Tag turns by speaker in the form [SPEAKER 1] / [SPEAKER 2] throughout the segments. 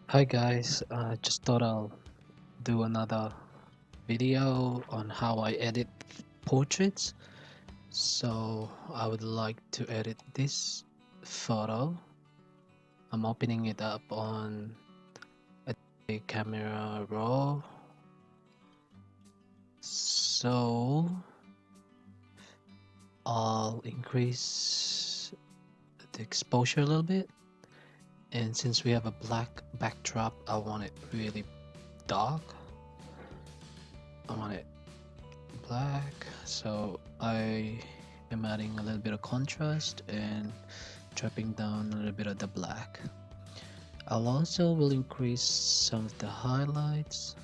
[SPEAKER 1] Hi guys, just thought I'll do another video on how I edit portraits. So I would like to edit this photo. I'm opening it up on a camera raw. So I'll increase the exposure a little bit. And since we have a black backdrop, I want it really dark. I want it black, so I am adding a little bit of contrast and dropping down a little bit of the black. I'll also will increase some of the highlights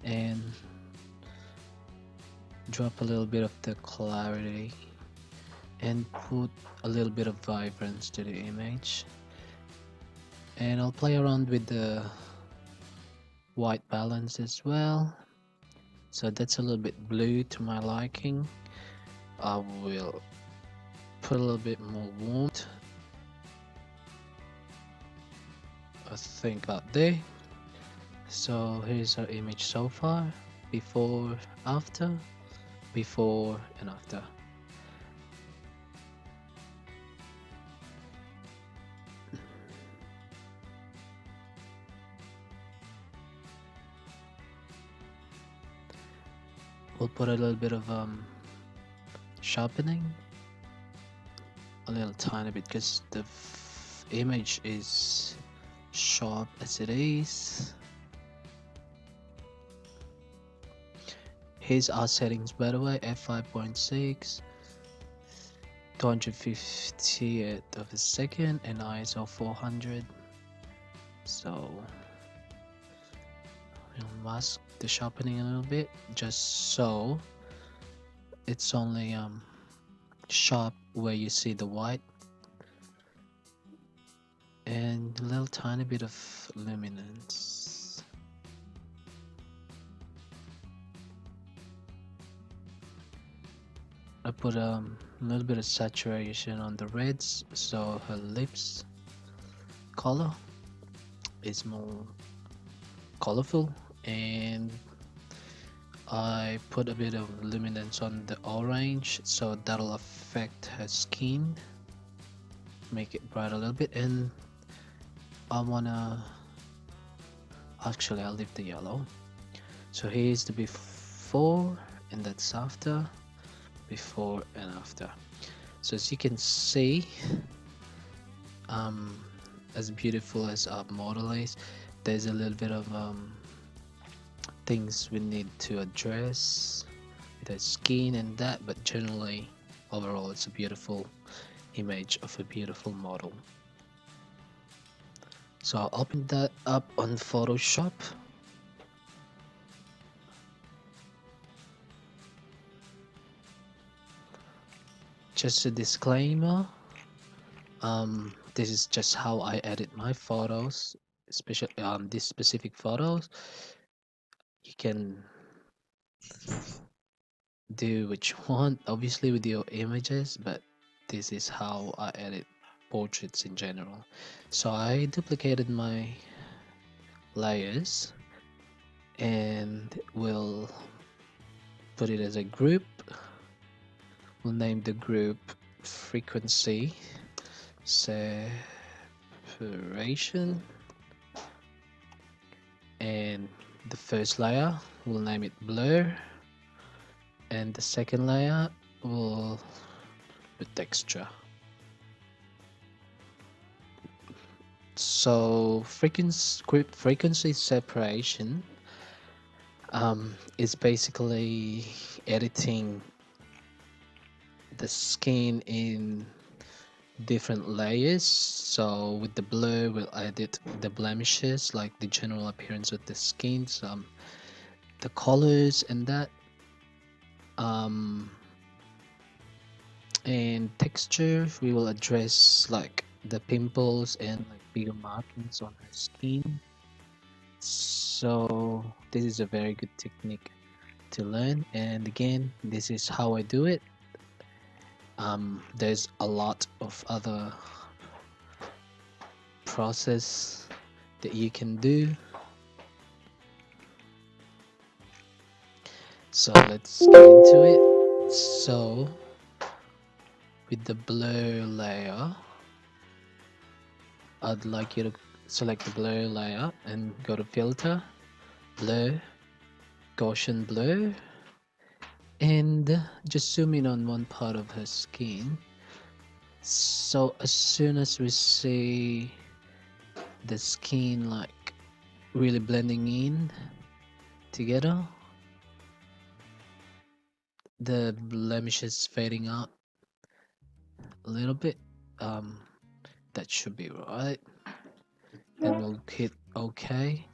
[SPEAKER 1] and drop a little bit of the clarity and put a little bit of vibrance to the image, and I'll play around with the white balance as well, so that's a little bit blue to my liking. I will put a little bit more warmth, I think, about there. So here's our image so far, before, after, before and after. We'll put a little bit of sharpening, a little tiny bit, because the image is sharp as it is. Here's our settings, by the way: f5.6, 250th of a second, and ISO 400. So we'll mask the sharpening a little bit, just so it's only sharp where you see the white, and a little tiny bit of luminance. I put a little bit of saturation on the reds, so her lips color is more colorful, and I put a bit of luminance on the orange, so that'll affect her skin, make it bright a little bit. And I wanna, actually I'll leave the yellow. So here's the before, and that's after, before and after. So as you can see, um, as beautiful as our model is, there's a little bit of things we need to address with the skin and that, but generally, overall, it's a beautiful image of a beautiful model. So I'll open that up on Photoshop. Just a disclaimer, this is just how I edit my photos, especially these specific photos. You can do what you want, obviously, with your images, but this is how I edit portraits in general. So I duplicated my layers and will put it as a group. We'll name the group frequency separation, and the first layer we'll name it blur, and the second layer will put texture. So frequency separation is basically editing the skin in different layers. So with the blur, we'll edit the blemishes, like the general appearance of the skin, some the colors and that. Um, and texture, we will address like the pimples and like bigger markings on her skin. So this is a very good technique to learn, and again, this is how I do it. There's a lot of other process that you can do. So let's get into it. So with the blur layer, I'd like you to select the blur layer and go to filter, blur, Gaussian blur, and just zoom in on one part of her skin. So as soon as we see the skin like really blending in together, the blemishes fading out a little bit, um, that should be right. Then we'll hit OK,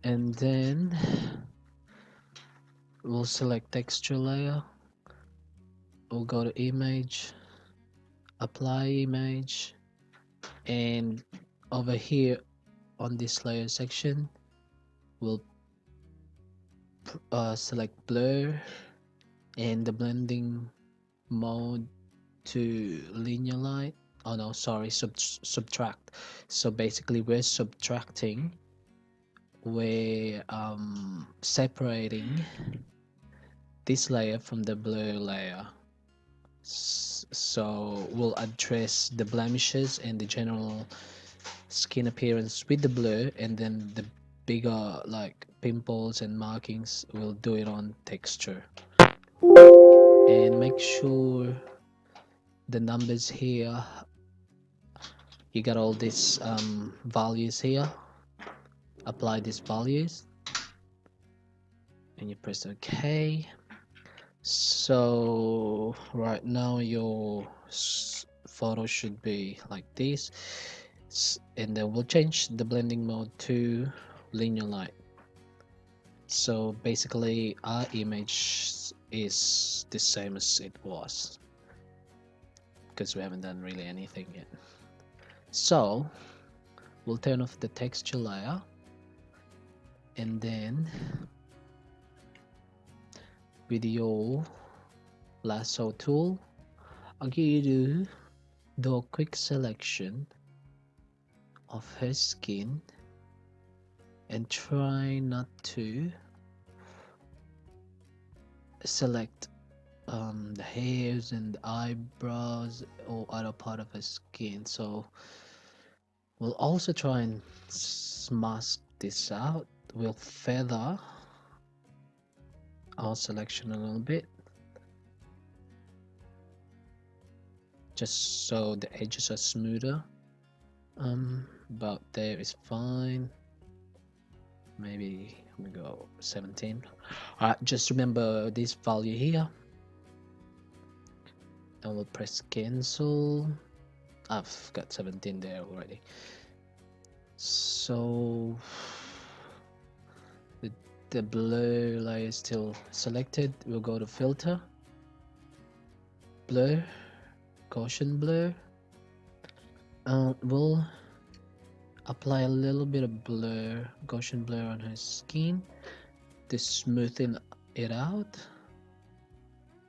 [SPEAKER 1] and then we'll select texture layer. We'll go to image, apply image, and over here on this layer section, we'll select blur and the blending mode to linear light. Oh no, sorry, subtract. So basically, we're subtracting, we're separating this layer from the blur layer. So we'll address the blemishes and the general skin appearance with the blur, and then the bigger like pimples and markings we'll do it on texture. And make sure the numbers here, you got all these values here, apply these values and you press OK. So right now your photo should be like this, and then we'll change the blending mode to linear light. So basically our image is the same as it was because we haven't done really anything yet. So we'll turn off the texture layer, and then with your lasso tool, I'll get you to do a quick selection of her skin and try not to select the hairs and the eyebrows or other part of her skin. So we'll also try and mask this out. We'll feather our selection a little bit, just so the edges are smoother. About there is fine. Maybe we go 17. Alright, just remember this value here, and we'll press cancel. I've got 17 there already. So the blur layer is still selected. We'll go to filter, blur, Gaussian blur. We'll apply a little bit of blur, Gaussian blur on her skin to smoothen it out.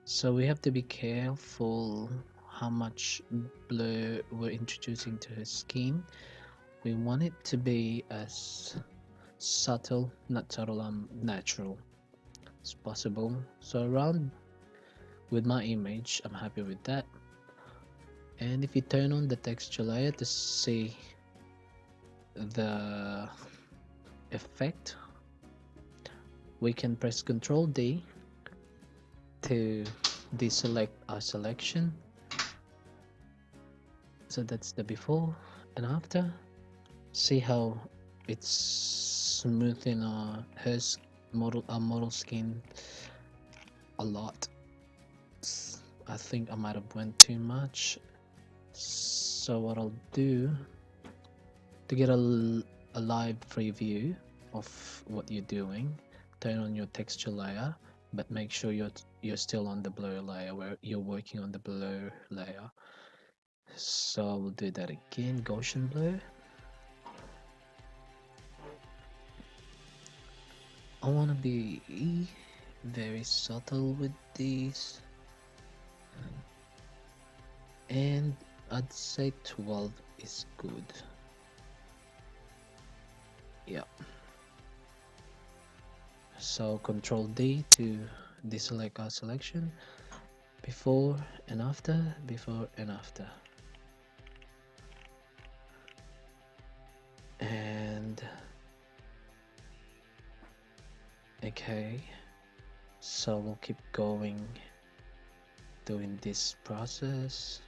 [SPEAKER 1] So we have to be careful how much blur we're introducing to her skin. We want it to be as subtle, not subtle, natural as possible. So around with my image, I'm happy with that. And if you turn on the texture layer to see the effect, we can press Ctrl D to deselect our selection. So that's the before and after. See how it's smoothing her model skin a lot. I think I might have went too much. So what I'll do to get a live preview of what you're doing, turn on your texture layer, but make sure you're still on the blur layer, where you're working on the blur layer. So we'll do that again, Gaussian blur. I want to be very subtle with these, and I'd say 12 is good. Yeah. So Control D to deselect our selection, before and after, before and after. And okay, so we'll keep going doing this process.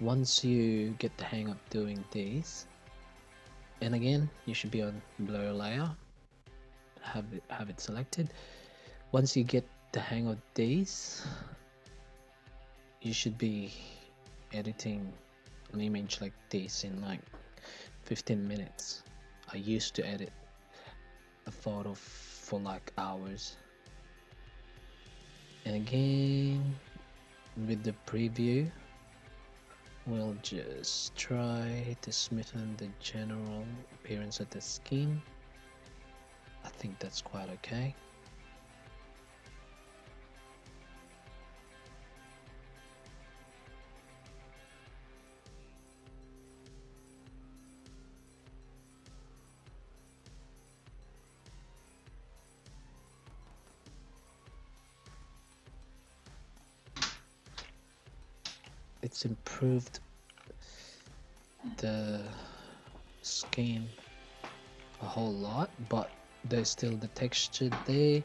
[SPEAKER 1] Once you get the hang of doing this, and again, you should be on blur layer, have it selected. Once you get the hang of these, you should be editing an image like this in like 15 minutes. I used to edit a photo for like hours. And again, with the preview, we'll just try to smoothen the general appearance of the skin. I think that's quite okay. It's improved the skin a whole lot, but there's still the texture there.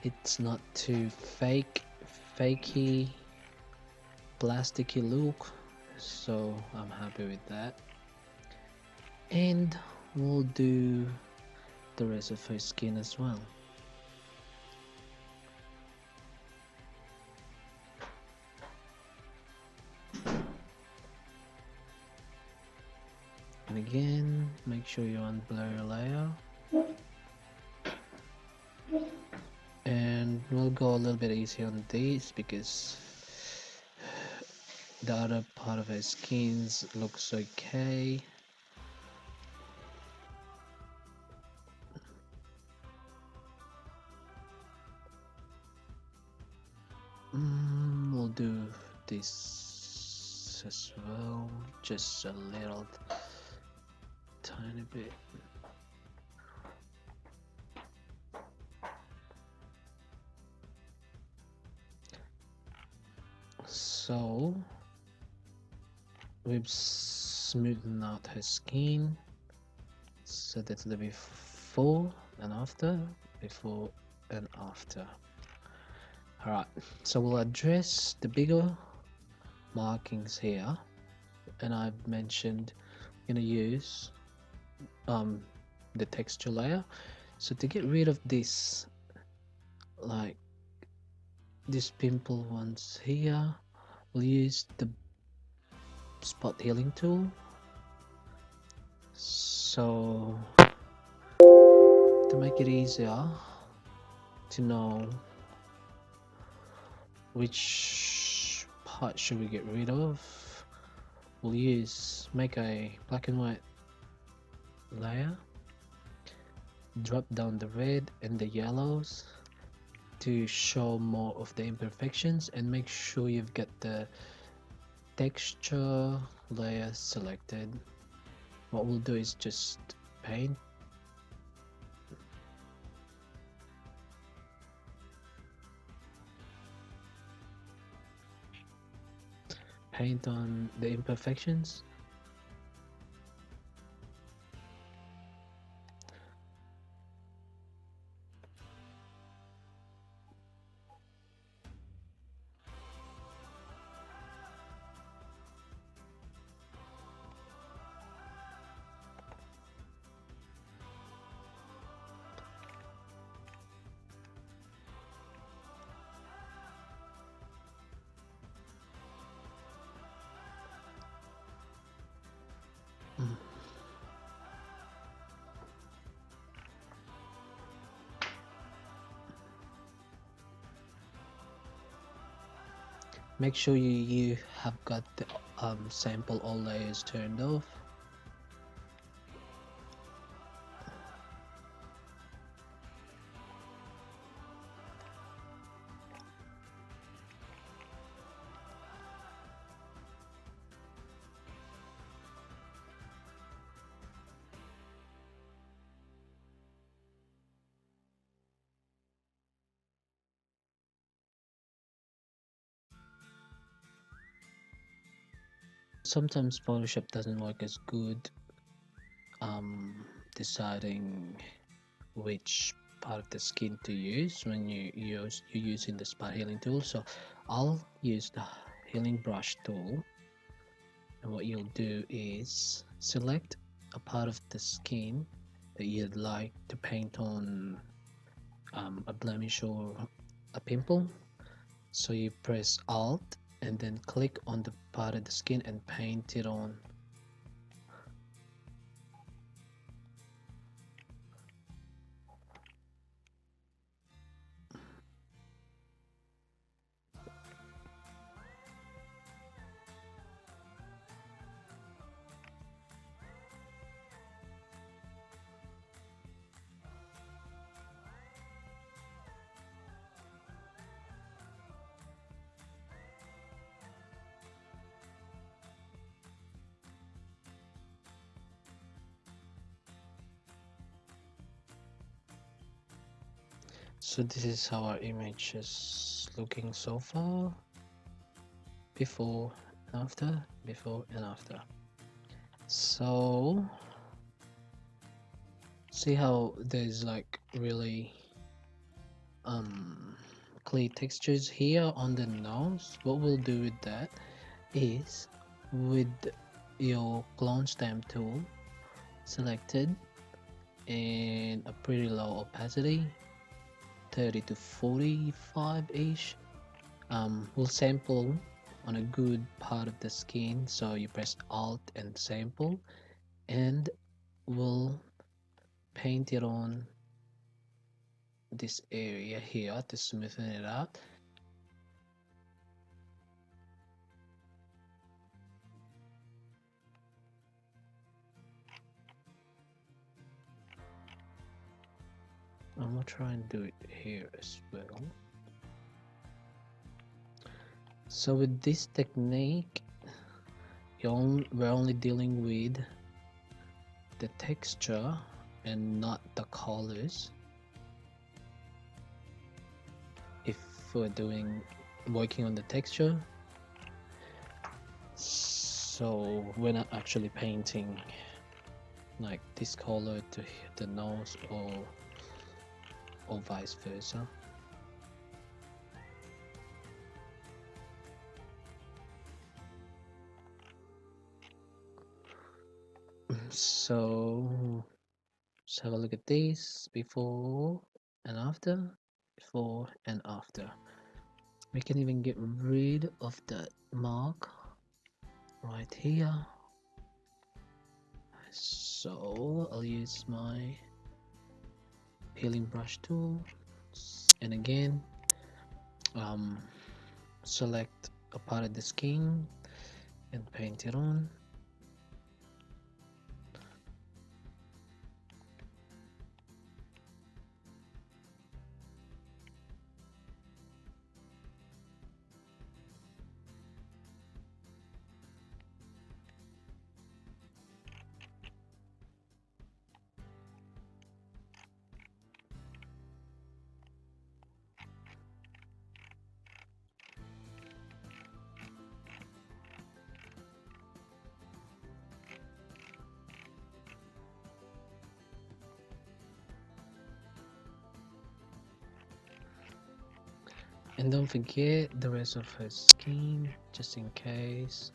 [SPEAKER 1] It's not too fakey, plasticky look, so I'm happy with that. And we'll do the rest of her skin as well. And again, make sure you're on blur layer. And we'll go a little bit easy on these because the other part of her skins looks okay. We'll do this as well, just a little tiny bit. So we've smoothed out her skin. So that's the before and after, before and after. Alright, so we'll address the bigger markings here, and I've mentioned I'm gonna use the texture layer. So to get rid of this, like these pimple ones here, we'll use the spot healing tool. So to make it easier to know which part should we get rid of, we'll make a black and white layer, drop down the red and the yellows to show more of the imperfections, and make sure you've got the texture layer selected. What we'll do is just paint on the imperfections. Make sure you have got the sample all layers turned off. Sometimes Photoshop doesn't work as good deciding which part of the skin to use when you're using the spot healing tool. So I'll use the healing brush tool, and what you'll do is select a part of the skin that you'd like to paint on, a blemish or a pimple. So you press Alt and then click on the part of the skin and paint it on. So this is how our image is looking so far. Before and after, before and after. So see how there's like really clear textures here on the nose. What we'll do with that is, with your clone stamp tool selected and a pretty low opacity, 30 to 45 ish, we'll sample on a good part of the skin. So you press Alt and sample, and we'll paint it on this area here to smoothen it out. I'm gonna try and do it here as well. So with this technique, we're only dealing with the texture and not the colors. If we're working on the texture, so we're not actually painting like this color to the nose or vice versa. So let's have a look at this before and after. Before and after. We can even get rid of that mark right here. So I'll use my healing brush tool, and again select a part of the skin and paint it on. And don't forget the rest of her skin, just in case.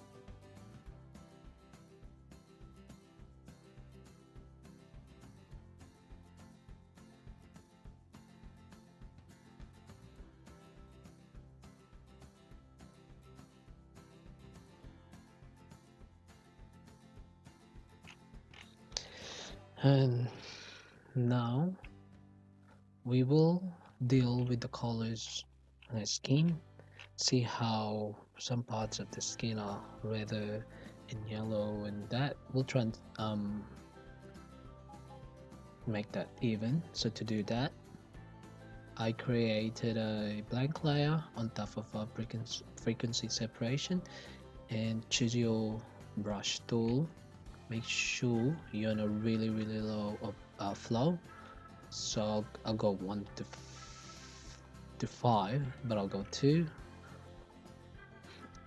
[SPEAKER 1] And now we will deal with the colors on her skin. See how some parts of the skin are redder and yellow, and that we'll try and make that even. So to do that, I created a blank layer on top of our frequency separation, and choose your brush tool. Make sure you're on a really low flow. So I'll go 1 to 5, but I'll go 2,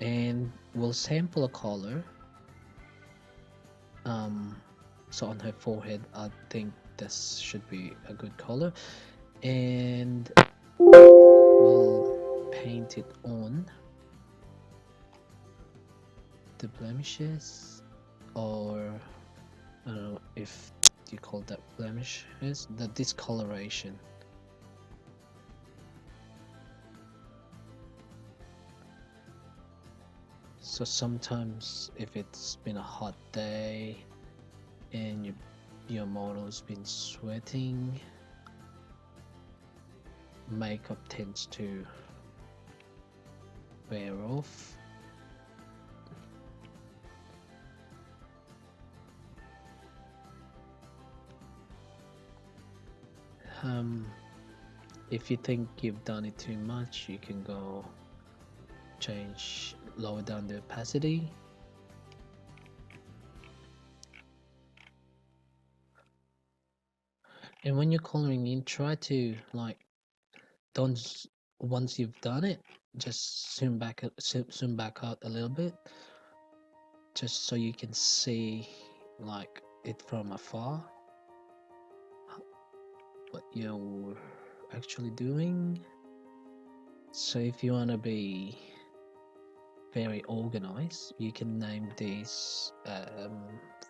[SPEAKER 1] and we'll sample a color. um so on her forehead, I think this should be a good color, and we'll paint it on the blemishes, or I don't know if you call that blemishes, the discoloration. So sometimes if it's been a hot day and your model's been sweating, makeup tends to wear off. If you think you've done it too much, you can go lower down the opacity. And when you're coloring in, try to don't once you've done it, just zoom back out a little bit, just so you can see it from afar, what you're actually doing. So if you want to be very organized, you can name this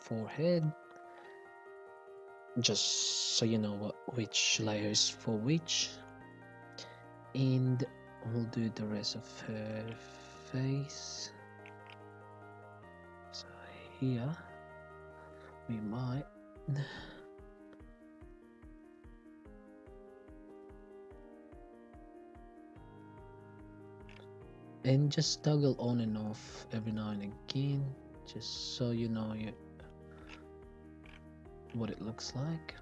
[SPEAKER 1] forehead, just so you know which layer is for which. And we'll do the rest of her face. So here we might and just toggle on and off every now and again, just so you know what it looks like.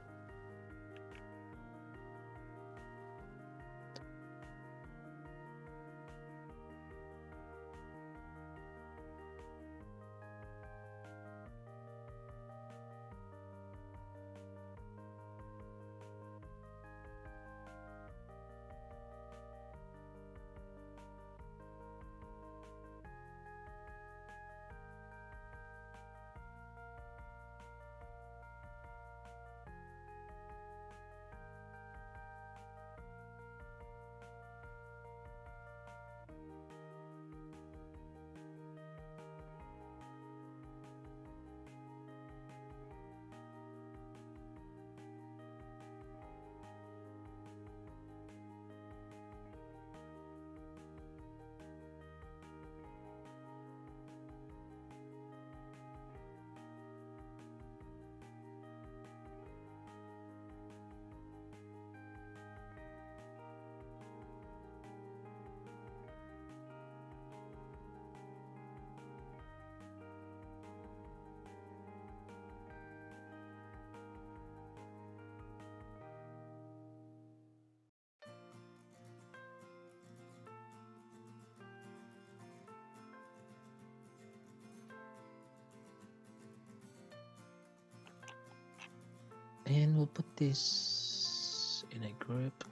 [SPEAKER 1] And we'll put this in a group.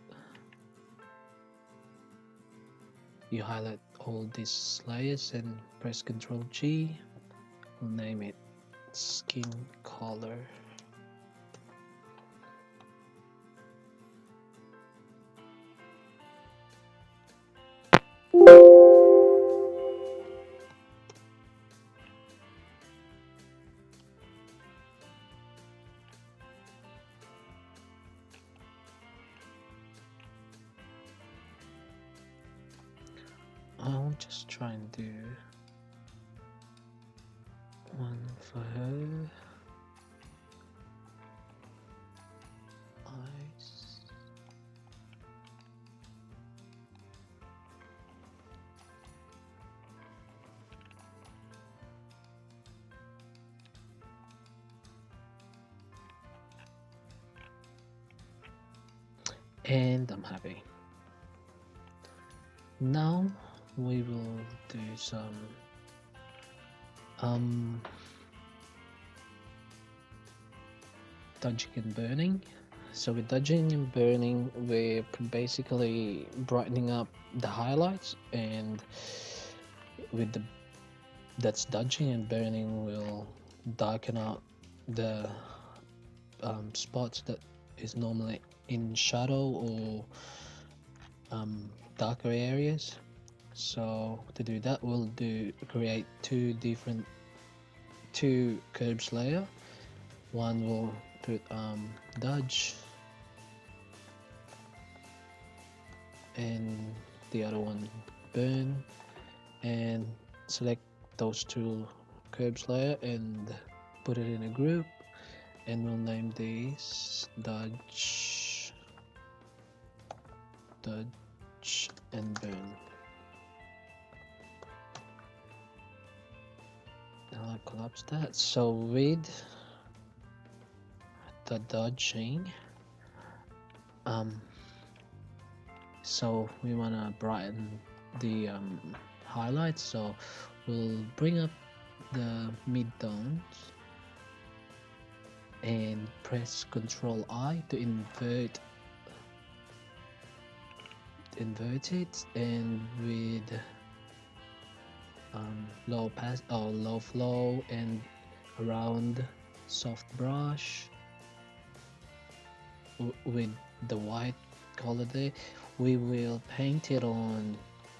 [SPEAKER 1] You highlight all these layers and press Ctrl G. We'll name it skin color. I'll just try and do one for her eyes. and I'm happy. Now we will do some um, dodging and burning. So with dodging and burning, we're basically brightening up the highlights, and with the that's dodging and burning will darken out the spots that is normally in shadow or darker areas. So to do that, we'll do create two curbs layer. One will put dodge, and the other one burn, and select those two curbs layer and put it in a group, and we'll name these dodge and burn. Now I collapse that. So with the dodging, um, so we wanna brighten the highlights. So we'll bring up the mid tones and press Ctrl I to invert it, and with low pass or low flow and around soft brush with the white color there, we will paint it on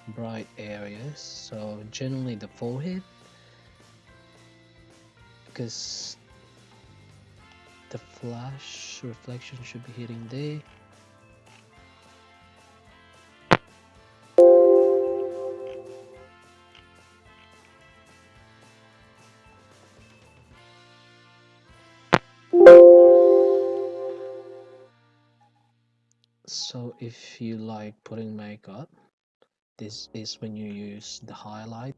[SPEAKER 1] bright areas, so generally the forehead, because the flash reflection should be hitting there. So if you like putting makeup, this is when you use the highlight.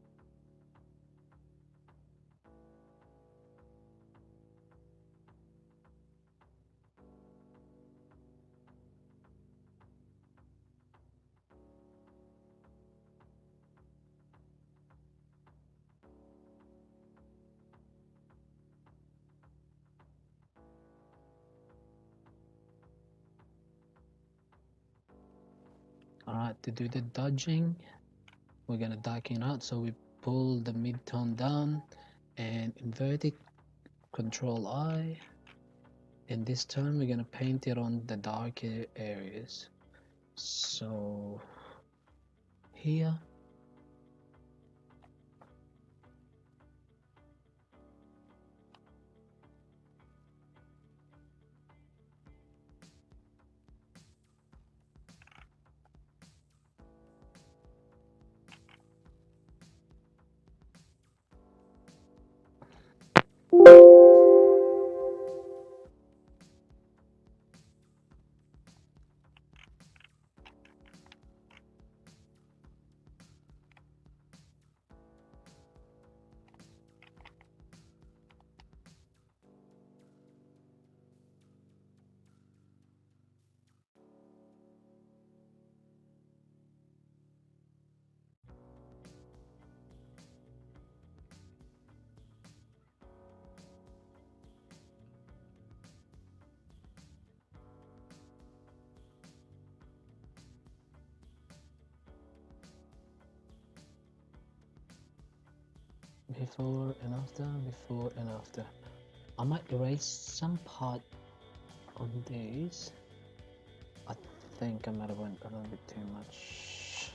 [SPEAKER 1] Alright, to do the dodging, we're gonna darken out, so we pull the mid-tone down and invert it, Control I, and this time we're gonna paint it on the darker areas. So here, before and after. I might erase some part on these. I think I might have went a little bit too much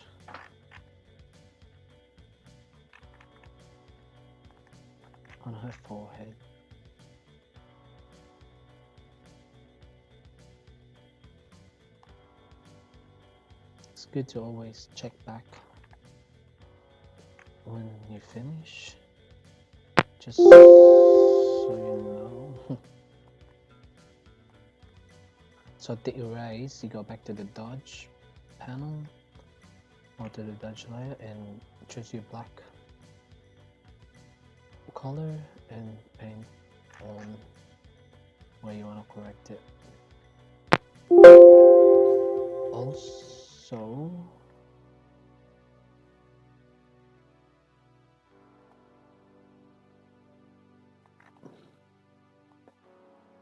[SPEAKER 1] on her forehead. It's good to always check back when you finish, just so you know. So to erase, you go back to the dodge panel or to the dodge layer and choose your black color and paint on where you want to correct it. also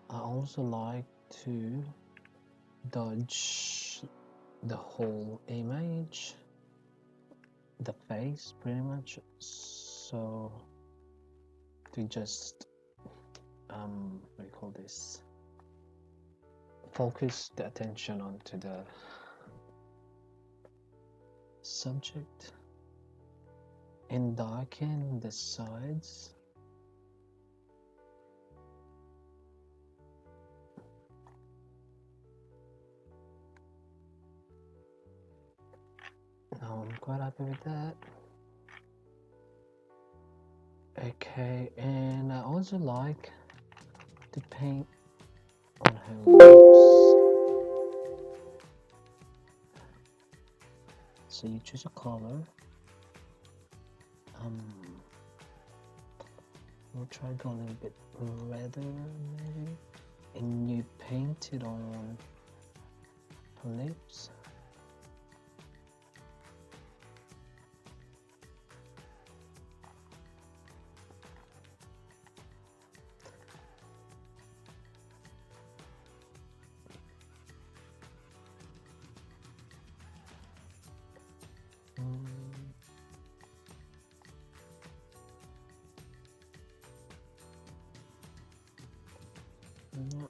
[SPEAKER 1] I also like to dodge the whole image, the face pretty much, so to just what do you call this, focus the attention onto the subject and darken the sides. Now I'm quite happy with that. Okay, and I also like to paint on her lips. So you choose a color. We'll try going a little bit redder maybe, and you paint it on her lips. No.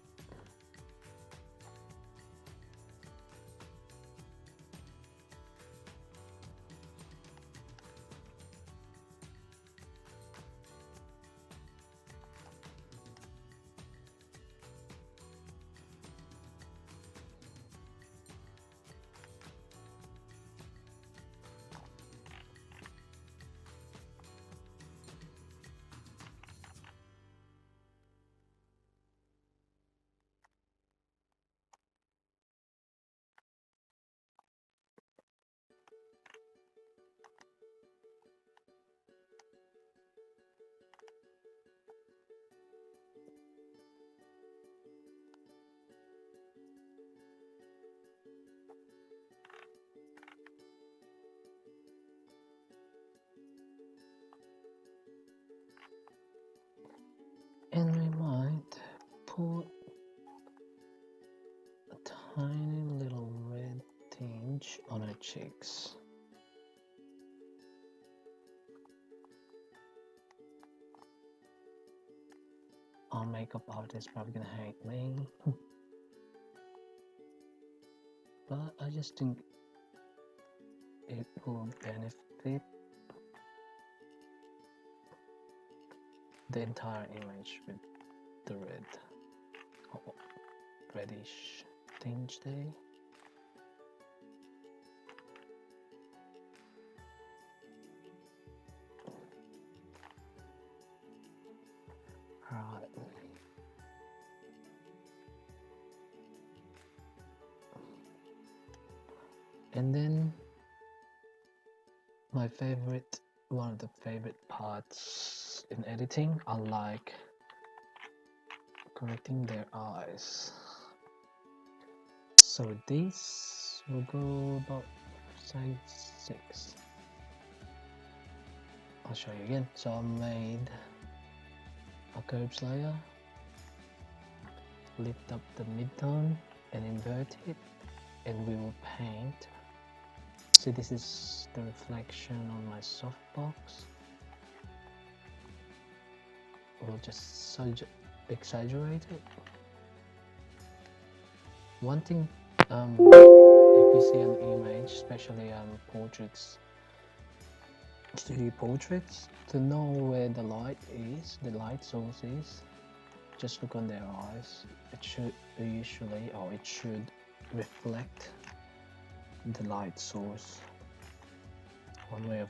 [SPEAKER 1] And we might put a tiny little red tinge on her cheeks. Our makeup artist probably gonna hate me, but I just think it will benefit the entire image with the red, oh, reddish tinge there. Right. And then my favorite, one of the favorite parts in editing, I like correcting their eyes. So this will go about size 6. I'll show you again. So I made a curves layer, lift up the midtone and invert it, and we will paint. See, this is the reflection on my softbox. We'll just exaggerate it. One thing, if you see an image, especially portraits, studio portraits, to know where the light is, the light source is, just look on their eyes. It should usually, or it should reflect the light source. One way of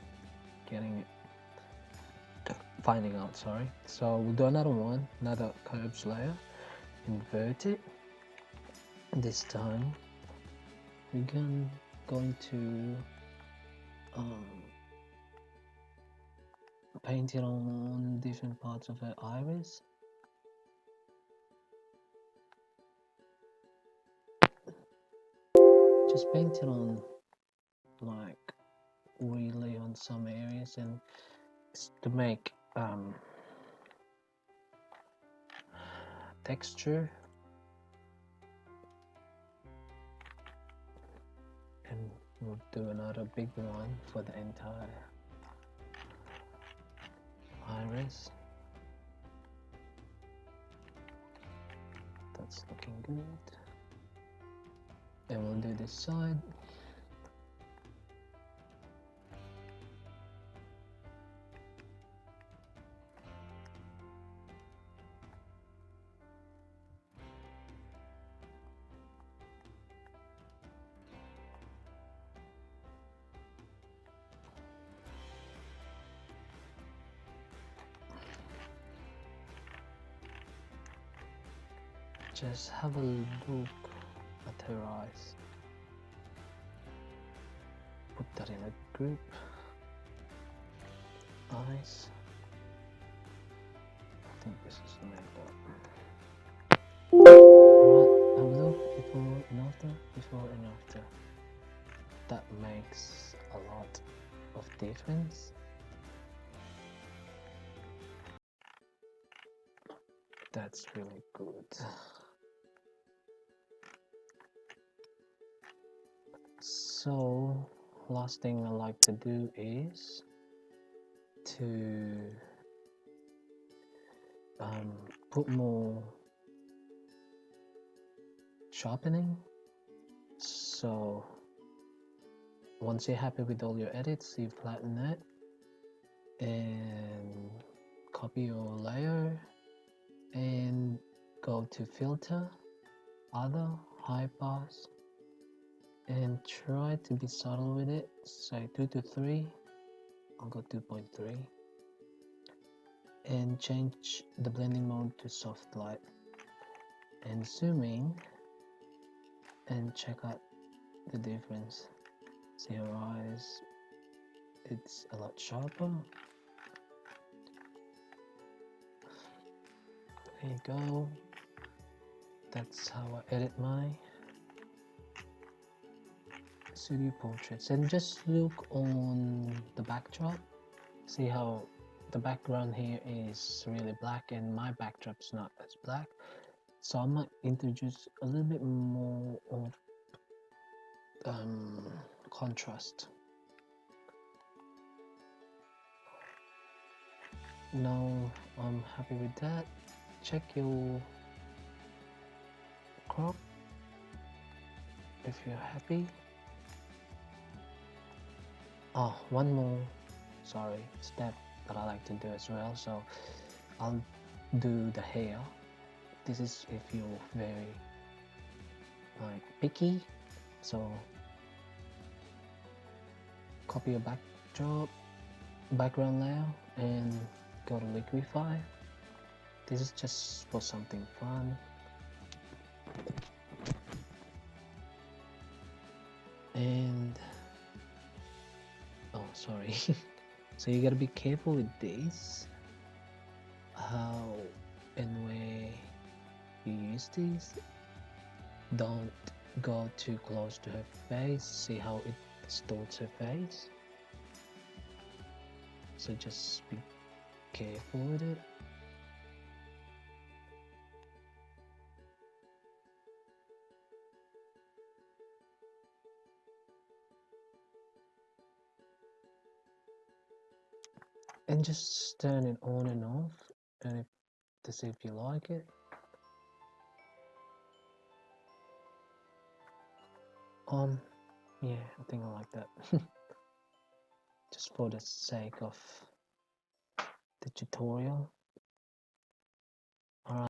[SPEAKER 1] getting it, finding out, sorry. So we'll do another one, another curves layer, invert it. This time we're going to paint it on different parts of her iris. Just painted on like really on some areas, and it's to make texture, and we'll do another big one for the entire iris. That's looking good. And we'll do this side. Just have a look at her eyes. Put that in a group. Eyes. I think this is the makeup. Alright, have a look before and after. Before and after. That makes a lot of difference. That's really good. So, last thing I like to do is to put more sharpening. So once you're happy with all your edits, you flatten it and copy your layer and go to filter, other, high pass, and try to be subtle with it. Say 2 to 3. I'll go 2.3 and change the blending mode to soft light and zoom in and check out the difference. See her eyes, it's a lot sharper. There you go. That's how I edit my studio portraits. And just look on the backdrop. See how the background here is really black and my backdrop's not as black. So I might introduce a little bit more of contrast. Now I'm happy with that. Check your crop if you're happy. Oh, one more step that I like to do as well. So I'll do the hair. This is if you're very like picky. So copy your background layer and go to liquify. This is just for something fun. And oh, sorry. So you gotta be careful with this, how and where you use these. Don't go too close to her face. See how it distorts her face. So just be careful with it. And just turn it on and off, and to see if you like it. Yeah, I think I like that. Just for the sake of the tutorial. Alright.